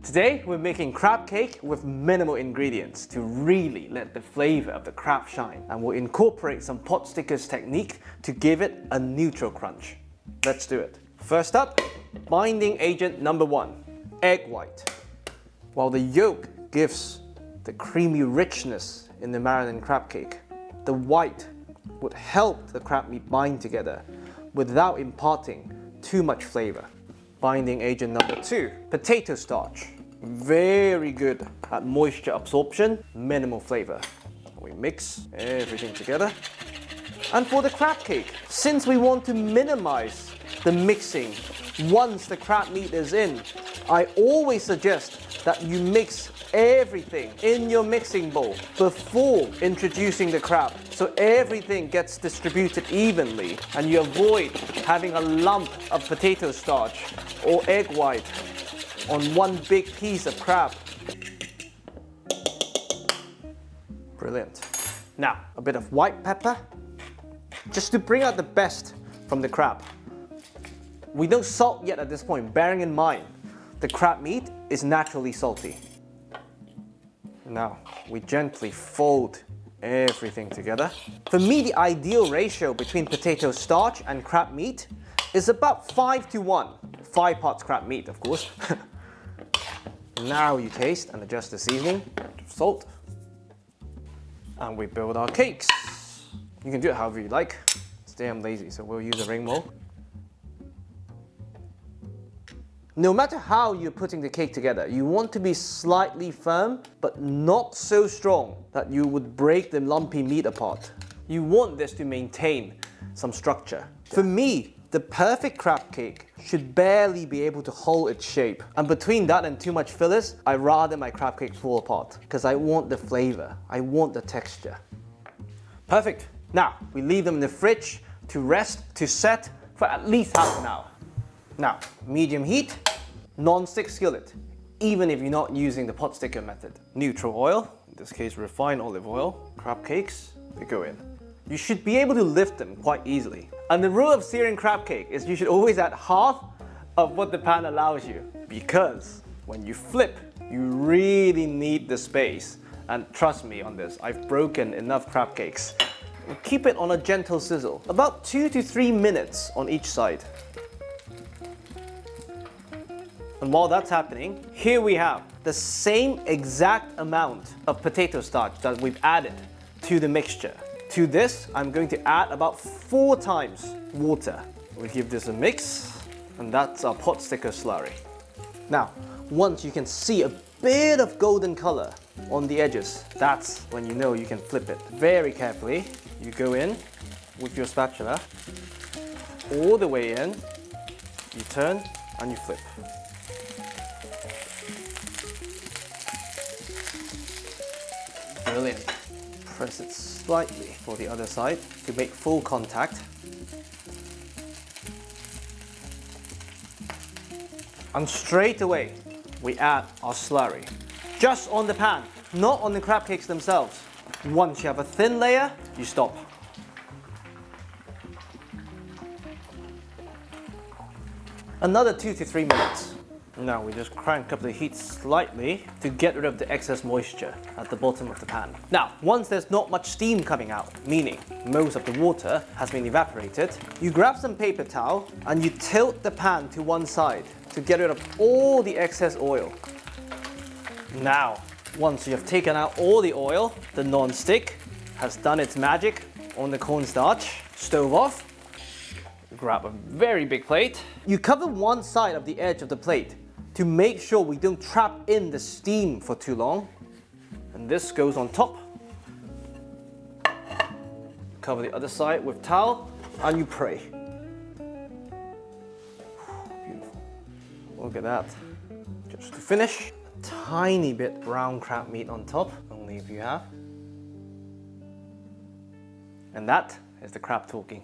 Today we're making crab cake with minimal ingredients to really let the flavor of the crab shine, and we'll incorporate some pot stickers technique to give it a neutral crunch. Let's do it. First up, binding agent number 1, egg white. While the yolk gives the creamy richness in the Maryland crab cake, the white would help the crab meat bind together without imparting too much flavor. Binding agent number 2, potato starch. Very good at moisture absorption, minimal flavor. We mix everything together. And for the crab cake, since we want to minimize the mixing once the crab meat is in, I always suggest that you mix everything in your mixing bowl before introducing the crab, so everything gets distributed evenly and you avoid having a lump of potato starch or egg white on one big piece of crab. Brilliant. Now, a bit of white pepper, just to bring out the best from the crab. We don't salt yet at this point, bearing in mind the crab meat is naturally salty. Now, we gently fold everything together. For me, the ideal ratio between potato starch and crab meat is about 5 to 1. 5 parts crab meat, of course. Now you taste and adjust the seasoning, salt, and we build our cakes. You can do it however you like. Today I'm lazy, so we'll use a ring mold. No matter how you're putting the cake together, you want to be slightly firm, but not so strong that you would break the lumpy meat apart. You want this to maintain some structure. For me, the perfect crab cake should barely be able to hold its shape. And between that and too much fillers, I rather my crab cake fall apart, because I want the flavor, I want the texture. Perfect. Now, we leave them in the fridge to rest, to set for at least half an hour. Now, medium heat, non-stick skillet, even if you're not using the pot sticker method. Neutral oil, in this case refined olive oil, crab cakes, they go in. You should be able to lift them quite easily. And the rule of searing crab cake is you should always add half of what the pan allows you, because when you flip, you really need the space. And trust me on this, I've broken enough crab cakes. Keep it on a gentle sizzle, about 2 to 3 minutes on each side. And while that's happening, here we have the same exact amount of potato starch that we've added to the mixture. To this, I'm going to add about 4 times water. We give this a mix, and that's our pot sticker slurry. Now, once you can see a bit of golden color on the edges, that's when you know you can flip it. Very carefully, you go in with your spatula, all the way in, you turn and you flip. Brilliant. Press it slightly for the other side to make full contact. And straight away, we add our slurry. Just on the pan, not on the crab cakes themselves. Once you have a thin layer, you stop. Another 2 to 3 minutes. Now we just crank up the heat slightly to get rid of the excess moisture at the bottom of the pan. Now, once there's not much steam coming out, meaning most of the water has been evaporated, you grab some paper towel and you tilt the pan to one side to get rid of all the excess oil. Now, once you have taken out all the oil, the non-stick has done its magic on the cornstarch. Stove off. Grab a very big plate. You cover one side of the edge of the plate to make sure we don't trap in the steam for too long. And this goes on top. Cover the other side with towel and you pray. Beautiful. Look at that. Just to finish, a tiny bit brown crab meat on top, only if you have. And that is the crab talking.